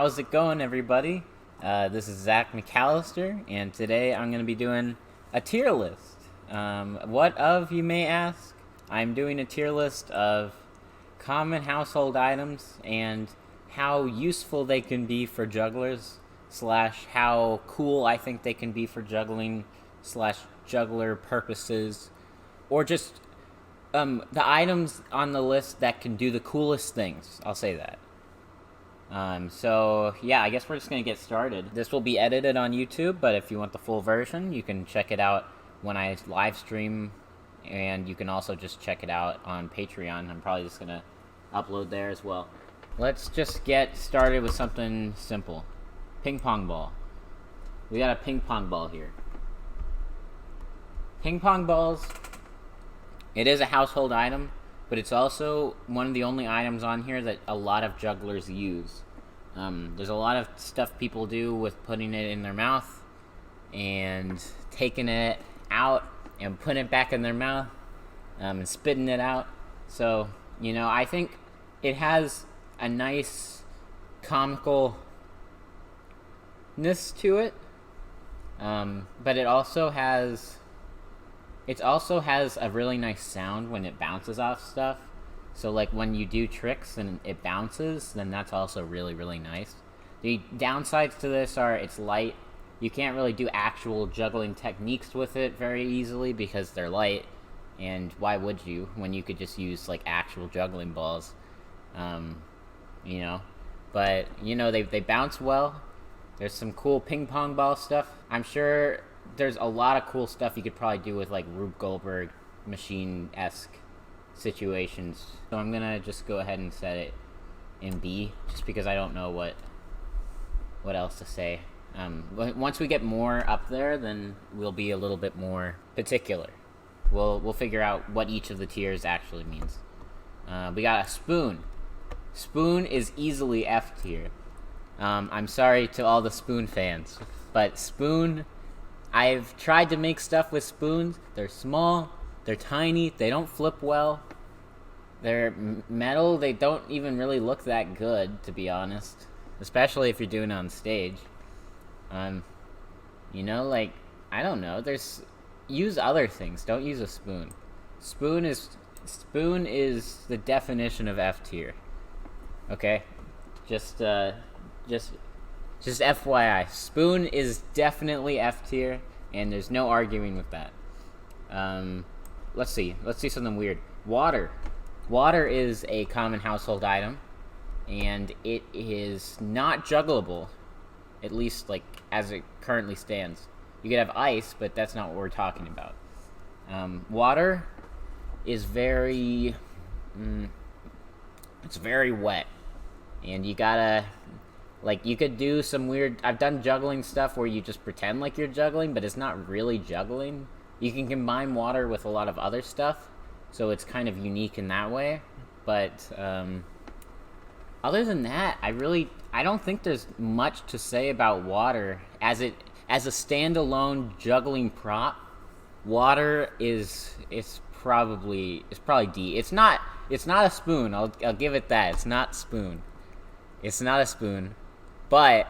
How's it going, everybody? This is Zach McAllister, and today I'm going to be doing a tier list. What of, you may ask? I'm doing a tier list of common household items and how useful they can be for jugglers, slash how cool I think they can be for juggling, slash juggler purposes, or just the items on the list that can do the coolest things. I'll say that. So yeah, I guess we're just gonna get started. This will be edited on YouTube, but if you want the full version, you can check it out when I live stream, and you can also just check it out on Patreon. I'm probably just gonna upload there as well. Let's just get started with something simple. Ping pong ball. We got a ping pong ball here. Ping pong balls, it is a household item, but it's also one of the only items on here that a lot of jugglers use. There's a lot of stuff people do with putting it in their mouth and taking it out and putting it back in their mouth and spitting it out. So, I think it has a nice comicalness to it, but it also has a really nice sound when it bounces off stuff. So like when you do tricks and it bounces, then that's also really, really nice. The downsides to this are it's light. You can't really do actual juggling techniques with it very easily because they're light. And why would you when you could just use like actual juggling balls? But they bounce well. There's some cool ping pong ball stuff. I'm sure there's a lot of cool stuff you could probably do with like Rube Goldberg machine-esque situations. So I'm gonna just go ahead and set it in B, just because I don't know what else to say. Once we get more up there, then we'll be a little bit more particular. We'll figure out what each of the tiers actually means. We got a spoon. Spoon is easily F tier. I'm sorry to all the spoon fans, but spoon, I've tried to make stuff with spoons. They're small, they're tiny, they don't flip well. They're metal, they don't even really look that good, to be honest. Especially if you're doing it on stage. I don't know, use other things, don't use a spoon. Spoon is the definition of F tier. Okay? Just FYI, spoon is definitely F tier, and there's no arguing with that. Let's see something weird. Water is a common household item, and it is not juggleable, at least like as it currently stands. You could have ice, but that's not what we're talking about. Water is very wet, and you gotta, you could do some weird... I've done juggling stuff where you just pretend like you're juggling, but it's not really juggling. You can combine water with a lot of other stuff, so it's kind of unique in that way. But other than that, I don't think there's much to say about water. As a standalone juggling prop, water is probably D. It's not a spoon. I'll give it that. It's not a spoon. But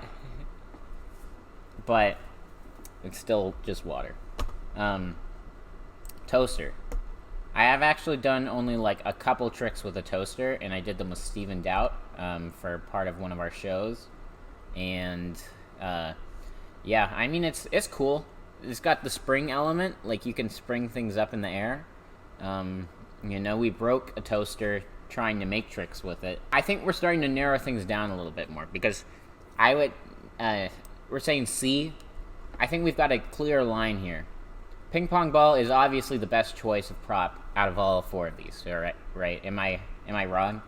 it's still just water. Toaster. I have actually done only a couple tricks with a toaster, and I did them with Steven Doubt for part of one of our shows. And it's cool. It's got the spring element, you can spring things up in the air. We broke a toaster trying to make tricks with it. I think we're starting to narrow things down a little bit more, because we're saying C. I think we've got a clear line here. Ping pong ball is obviously the best choice of prop out of all four of these. Right? Am I wrong?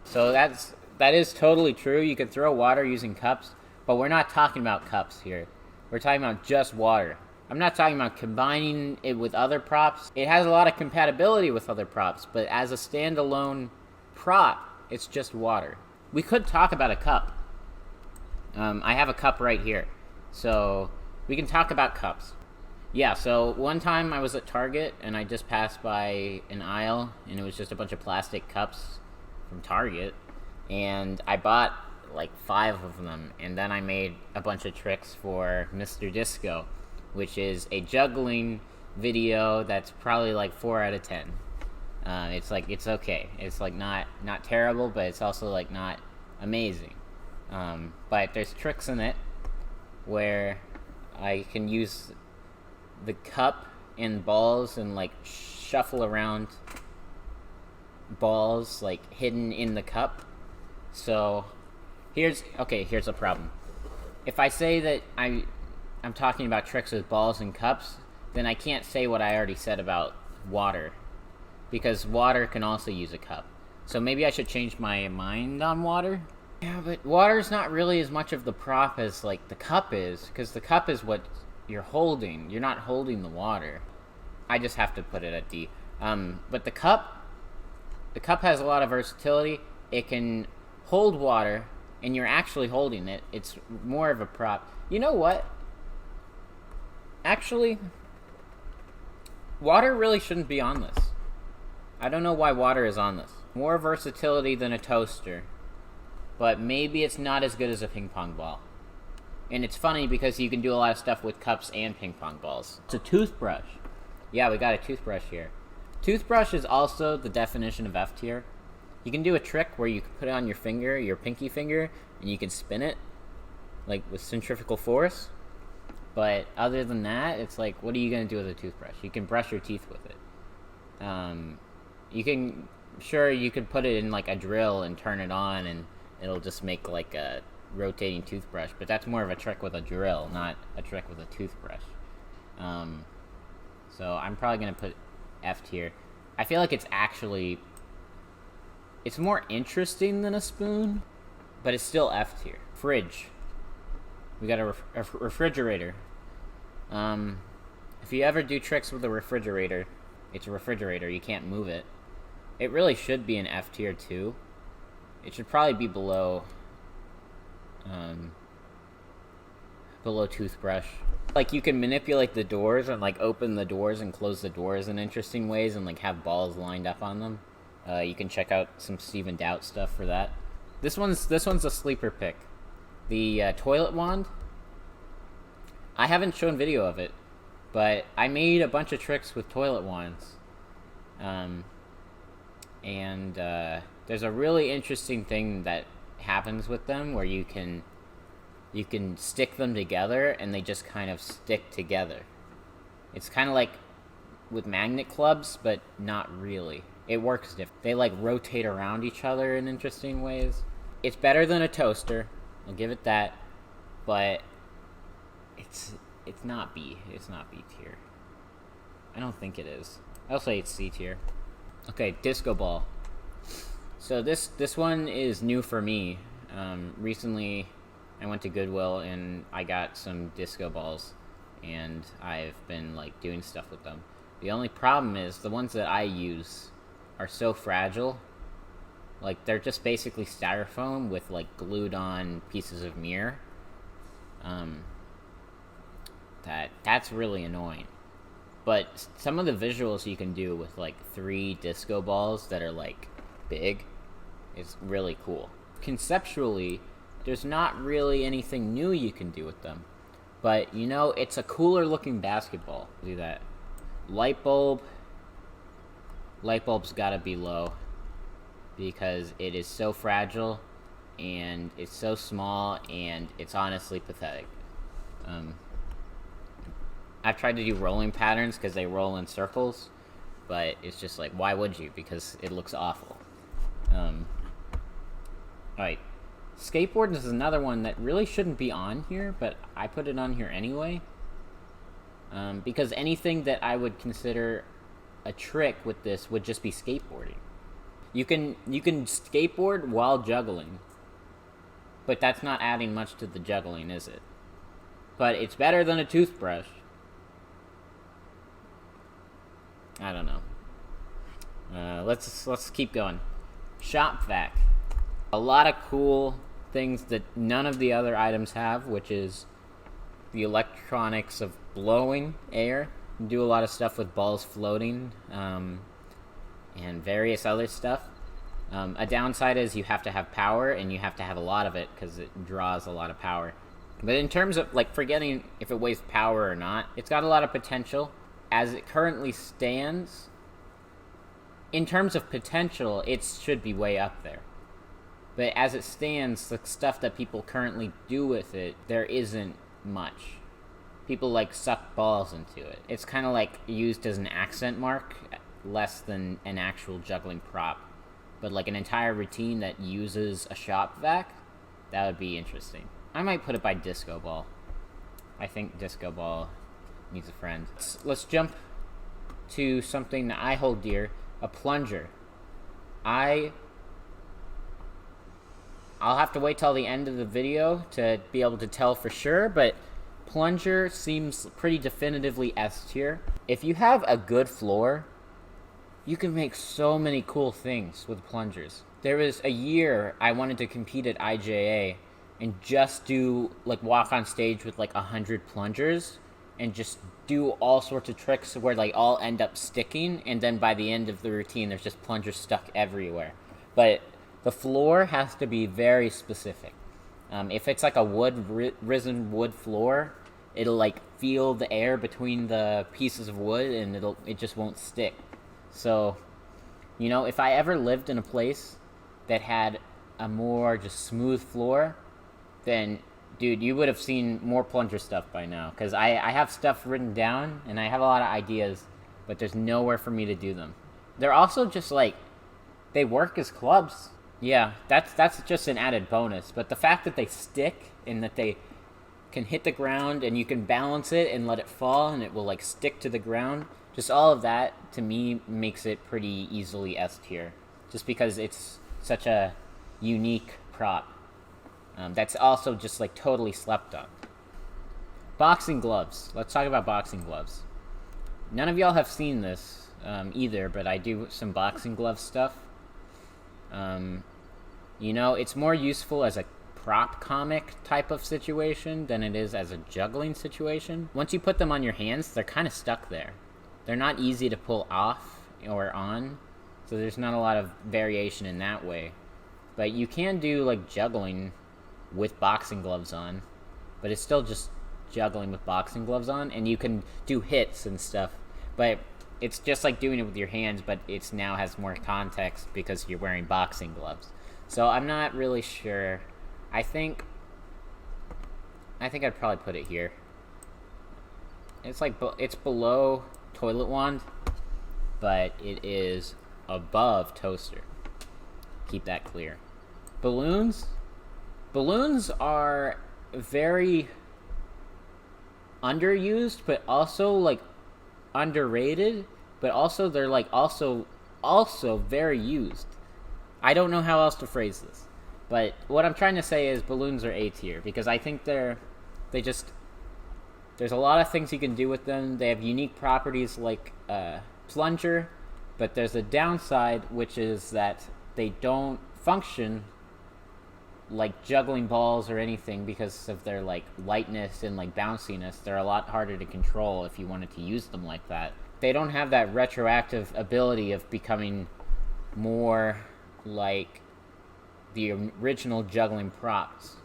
So that is totally true. You could throw water using cups, but we're not talking about cups here. We're talking about just water. I'm not talking about combining it with other props. It has a lot of compatibility with other props, but as a standalone prop, it's just water. We could talk about a cup. I have a cup right here, so we can talk about cups. Yeah, so one time I was at Target, and I just passed by an aisle, and it was just a bunch of plastic cups from Target, and I bought like 5 of them, and then I made a bunch of tricks for Mr. Disco, which is a juggling video that's probably like 4 out of 10. It's like, it's okay. It's like not terrible, but it's also like not amazing. But there's tricks in it where I can use the cup and balls and like shuffle around balls like hidden in the cup. So here's a problem. If I say that I'm talking about tricks with balls and cups, then I can't say what I already said about water, because water can also use a cup. So maybe I should change my mind on water. Yeah, but water's not really as much of the prop as like the cup is, because the cup is what you're holding. You're not holding the water. I just have to put it at D. But the cup has a lot of versatility. It can hold water, and you're actually holding it. It's more of a prop. You know what? Actually, water really shouldn't be on this. I don't know why water is on this. More versatility than a toaster, but maybe it's not as good as a ping pong ball. And it's funny because you can do a lot of stuff with cups and ping pong balls. It's a toothbrush. Yeah, we got a toothbrush here. Toothbrush is also the definition of F tier. You can do a trick where you can put it on your finger, your pinky finger, and you can spin it, like with centrifugal force. But other than that, it's like, what are you going to do with a toothbrush? You can brush your teeth with it. You could put it in like a drill and turn it on, and it'll just make like a rotating toothbrush. But that's more of a trick with a drill, not a trick with a toothbrush. So I'm probably going to put F tier. I feel like it's more interesting than a spoon, but it's still F tier. Fridge. We got a refrigerator. If you ever do tricks with a refrigerator, it's a refrigerator. You can't move it. It really should be an F tier too. It should probably be below toothbrush. Like, you can manipulate the doors and like open the doors and close the doors in interesting ways, and like have balls lined up on them. You can check out some Steven Doubt stuff for that. This one's a sleeper pick. The toilet wand. I haven't shown video of it, but I made a bunch of tricks with toilet wands. There's a really interesting thing that happens with them where you can stick them together and they just kind of stick together. It's kind of like with magnet clubs, but not really. It works different. They like rotate around each other in interesting ways. It's better than a toaster, I'll give it that, but it's not B. It's not B tier. I don't think it is. I'll say it's C tier. Okay, disco ball. So this one is new for me. Recently, I went to Goodwill and I got some disco balls, and I've been like doing stuff with them. The only problem is the ones that I use are so fragile. Like, they're just basically styrofoam with like glued on pieces of mirror. That's really annoying. But some of the visuals you can do with like 3 disco balls that are like big is really cool. Conceptually, there's not really anything new you can do with them, but you know, it's a cooler looking basketball. Do that. Light bulb's gotta be low because it is so fragile and it's so small and it's honestly pathetic. I've tried to do rolling patterns because they roll in circles, but it's just like, why would you? Because it looks awful. Alright. Skateboard is another one that really shouldn't be on here, but I put it on here anyway. Because anything that I would consider a trick with this would just be skateboarding. You can skateboard while juggling, but that's not adding much to the juggling, is it? But it's better than a toothbrush. I don't know. Let's keep going. Shop vac. A lot of cool things that none of the other items have, which is the electronics of blowing air. You do a lot of stuff with balls floating, and various other stuff. A downside is you have to have power, and you have to have a lot of it because it draws a lot of power. But in terms of, like, forgetting if it wastes power or not, it's got a lot of potential. As it currently stands, in terms of potential, it should be way up there. But as it stands, the stuff that people currently do with it, there isn't much. People, like, suck balls into it. It's kind of, like, used as an accent mark, less than an actual juggling prop. But, like, an entire routine that uses a shop vac, that would be interesting. I might put it by Disco Ball. I think Disco Ball needs a friend. Let's jump to something that I hold dear, a plunger. I'll have to wait till the end of the video to be able to tell for sure, but plunger seems pretty definitively S tier. If you have a good floor, you can make so many cool things with plungers. There was a year I wanted to compete at IJA and just do, like, walk on stage with, like, 100 plungers and just do all sorts of tricks where, like, all end up sticking, and then by the end of the routine, there's just plungers stuck everywhere. But the floor has to be very specific. If it's, like, a risen wood floor, it'll, like, feel the air between the pieces of wood, and it just won't stick. So, you know, if I ever lived in a place that had a more just smooth floor, then, dude, you would have seen more plunger stuff by now. Because I have stuff written down, and I have a lot of ideas, but there's nowhere for me to do them. They're also just, like, they work as clubs. Yeah, that's just an added bonus. But the fact that they stick, and that they can hit the ground, and you can balance it and let it fall, and it will, like, stick to the ground, just all of that, to me, makes it pretty easily S tier. Just because it's such a unique prop. That's also just, like, totally slept on. Boxing gloves. Let's talk about boxing gloves. None of y'all have seen this either, but I do some boxing glove stuff. You know, it's more useful as a prop comic type of situation than it is as a juggling situation. Once you put them on your hands, they're kind of stuck there. They're not easy to pull off or on, so there's not a lot of variation in that way. But you can do, like, juggling with boxing gloves on, but it's still just juggling with boxing gloves on, and you can do hits and stuff, but it's just like doing it with your hands, but it's now has more context because you're wearing boxing gloves. So I'm not really sure. I think I'd probably put it here. It's like, it's below toilet wand, but it is above toaster. Keep that clear. Balloons are very underused, but also, like, underrated, but also they're, like, also very used. I don't know how else to phrase this, but what I'm trying to say is balloons are A tier, because I think there's a lot of things you can do with them. They have unique properties like plunger, but there's a downside, which is that they don't function like juggling balls or anything because of their, like, lightness and, like, bounciness. They're a lot harder to control if you wanted to use them like that. They don't have that retroactive ability of becoming more like the original juggling props.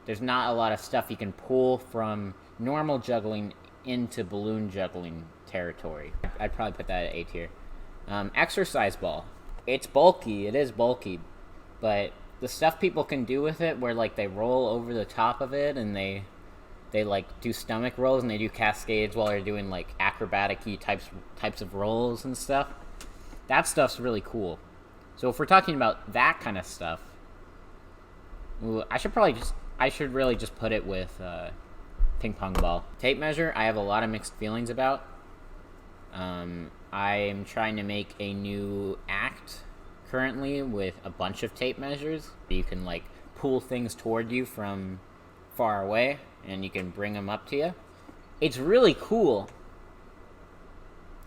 There's not a lot of stuff you can pull from normal juggling into balloon juggling territory. I'd probably put that at A tier. Exercise ball. It's bulky. It is bulky. But the stuff people can do with it, where, like, they roll over the top of it, and they like, do stomach rolls, and they do cascades while they're doing, like, acrobatic-y types of rolls and stuff. That stuff's really cool. So if we're talking about that kind of stuff, I should really just put it with ping pong ball. Tape measure, I have a lot of mixed feelings about. I'm trying to make a new act currently with a bunch of tape measures. You can, like, pull things toward you from far away, and you can bring them up to you. It's really cool.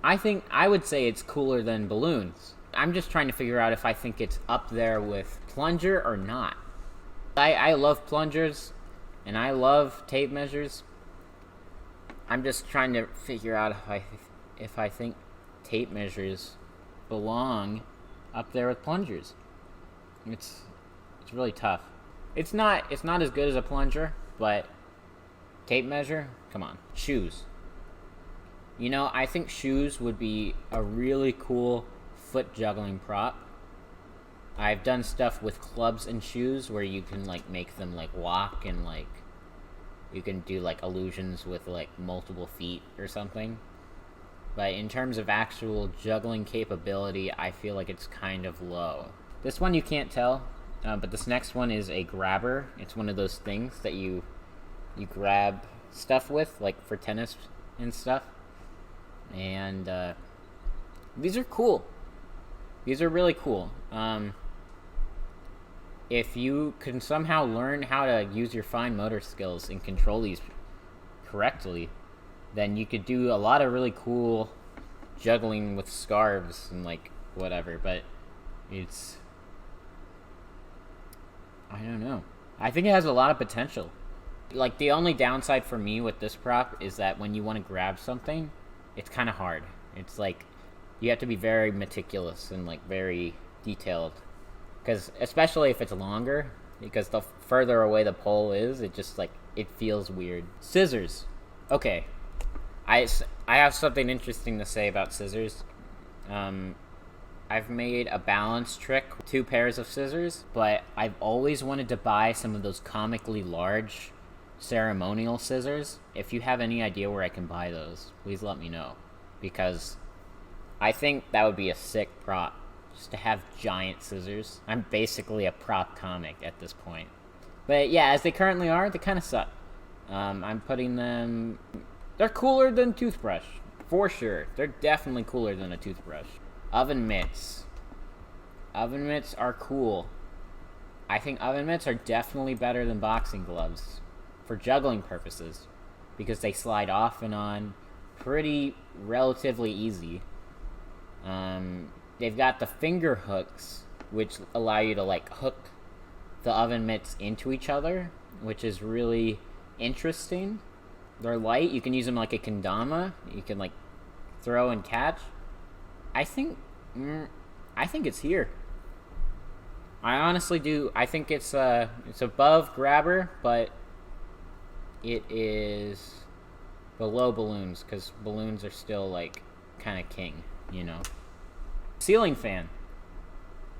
I would say it's cooler than balloons. I'm just trying to figure out if I think it's up there with plunger or not. I love plungers, and I love tape measures. I'm just trying to figure out if I think tape measures belong up there with plungers. It's really tough. It's not as good as a plunger, but tape measure, come on. Shoes. You know, I think shoes would be a really cool foot juggling prop. I've done stuff with clubs and shoes where you can like make them like walk, and like you can do like illusions with like multiple feet or something. But in terms of actual juggling capability, I feel like it's kind of low. This one you can't tell, but this next one is a grabber. It's one of those things that you grab stuff with, like for tennis and stuff. And these are cool. These are really cool. If you can somehow learn how to use your fine motor skills and control these correctly, then you could do a lot of really cool juggling with scarves and like whatever. But it's, I don't know. I think it has a lot of potential. Like, the only downside for me with this prop is that when you want to grab something, it's kind of hard. It's like you have to be very meticulous and like very detailed, because especially if it's longer, because the further away the pole is, it just like, it feels weird. Scissors. Okay, I have something interesting to say about scissors. I've made a balance trick with 2 pairs of scissors, but I've always wanted to buy some of those comically large ceremonial scissors. If you have any idea where I can buy those, please let me know, because I think that would be a sick prop, just to have giant scissors. I'm basically a prop comic at this point. But yeah, as they currently are, they kind of suck. I'm putting them... They're cooler than Toothbrush, for sure. They're definitely cooler than a Toothbrush. Oven mitts. Oven mitts are cool. I think oven mitts are definitely better than boxing gloves for juggling purposes, because they slide off and on pretty relatively easy. They've got the finger hooks, which allow you to like hook the oven mitts into each other, which is really interesting. They're light. You can use them like a kendama. You can like throw and catch. I think it's here. I honestly do. I think it's above grabber, but it is below balloons, because balloons are still like kind of king, you know. Ceiling fan.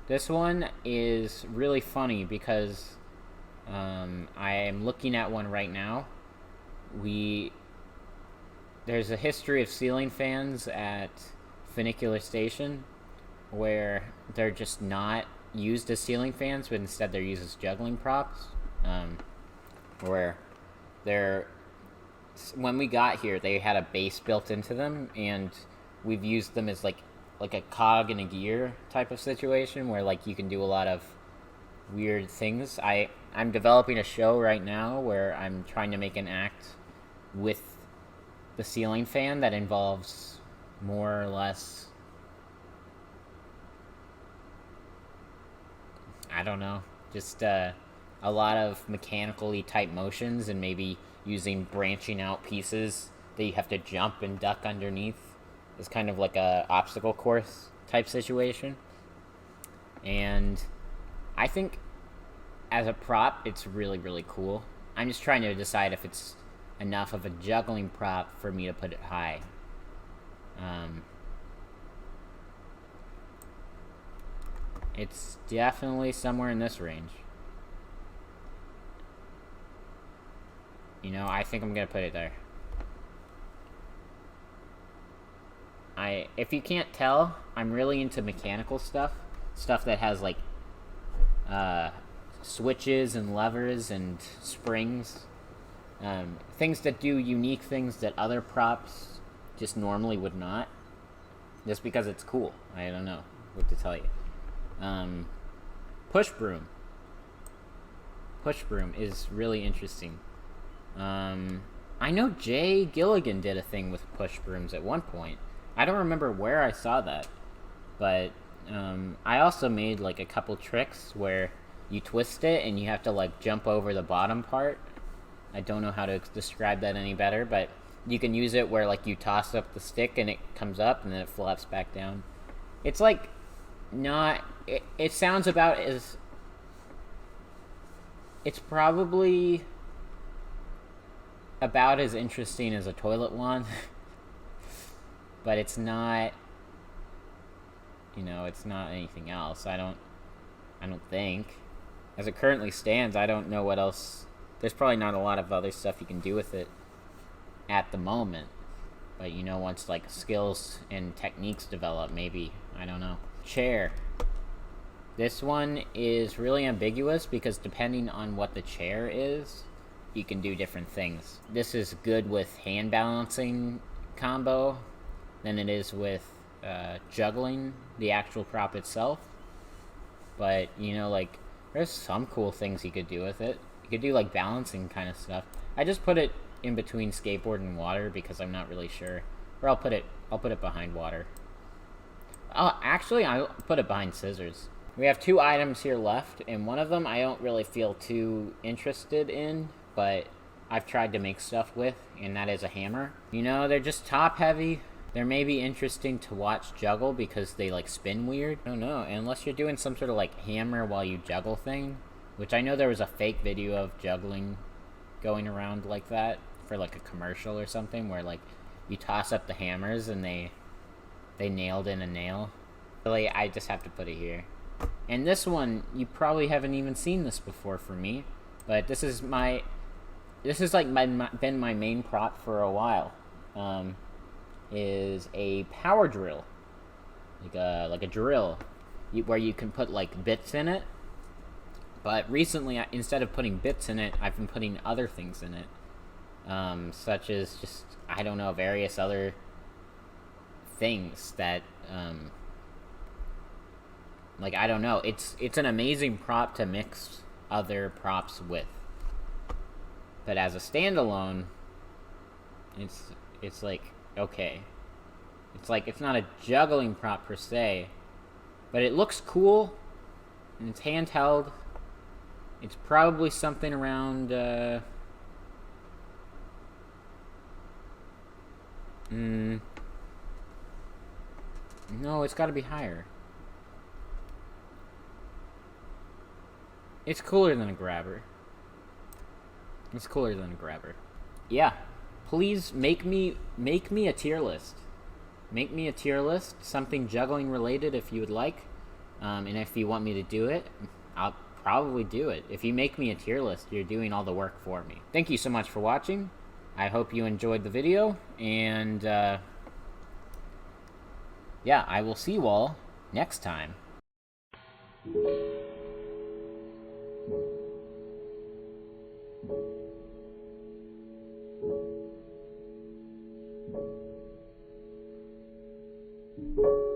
This one is really funny because I am looking at one right now. There's a history of ceiling fans at Funicular Station where they're just not used as ceiling fans, but instead they're used as juggling props. Where when we got here, they had a base built into them, and we've used them as like a cog in a gear type of situation, where like you can do a lot of weird things. I'm developing a show right now where I'm trying to make an act with the ceiling fan that involves more or less, I don't know, just a lot of mechanically type motions, and maybe using branching out pieces that you have to jump and duck underneath. It's kind of like a obstacle course type situation. And I think as a prop, it's really, really cool. I'm just trying to decide if it's enough of a juggling prop for me to put it high. It's definitely somewhere in this range. You know, I think I'm gonna put it there. If you can't tell, I'm really into mechanical stuff that has like switches and levers and springs, things that do unique things that other props just normally would not, just because it's cool. I don't know what to tell you. Push broom is really interesting. I know Jay Gilligan did a thing with push brooms at one point. I don't remember where I saw that, but I also made like a couple tricks where you twist it and you have to like jump over the bottom part. I don't know how to describe that any better, but you can use it where like you toss up the stick and it comes up and then it flops back down. It's like not. It sounds about as. It's probably about as interesting as a toilet wand, but it's not. It's not anything else. I don't think. As it currently stands, I don't know what else. There's probably not a lot of other stuff you can do with it at the moment. But once like skills and techniques develop, maybe. I don't know. Chair. This one is really ambiguous because depending on what the chair is, you can do different things. This is good with hand balancing combo than it is with juggling the actual prop itself. But, like, there's some cool things you could do with it. You could do, like, balancing kind of stuff. I just put it in between skateboard and water because I'm not really sure. Or I'll put it behind water. Actually, I'll put it behind scissors. We have 2 items here left, and one of them I don't really feel too interested in, but I've tried to make stuff with, and that is a hammer. They're just top heavy. They're maybe interesting to watch juggle because they like spin weird. I don't know, unless you're doing some sort of like hammer while you juggle thing, which I know there was a fake video of juggling going around like that for like a commercial or something where like you toss up the hammers and they nailed in a nail. Really, I just have to put it here. And this one, you probably haven't even seen this before for me, but this is like been my main prop for a while. Is a power drill, like a drill, where you can put like bits in it. But recently, instead of putting bits in it, I've been putting other things in it, such as just I don't know various other things that like I don't know. It's an amazing prop to mix other props with. But as a standalone, it's like okay. It's not a juggling prop per se, but it looks cool and it's handheld. It's probably something around no, it's got to be higher. It's cooler than a grabber. It's cooler than a grabber. Yeah. Please make me a tier list. Make me a tier list, something juggling related if you would like. And if you want me to do it, I'll probably do it. If you make me a tier list, you're doing all the work for me. Thank you so much for watching. I hope you enjoyed the video, and yeah, I will see you all next time. Thank you.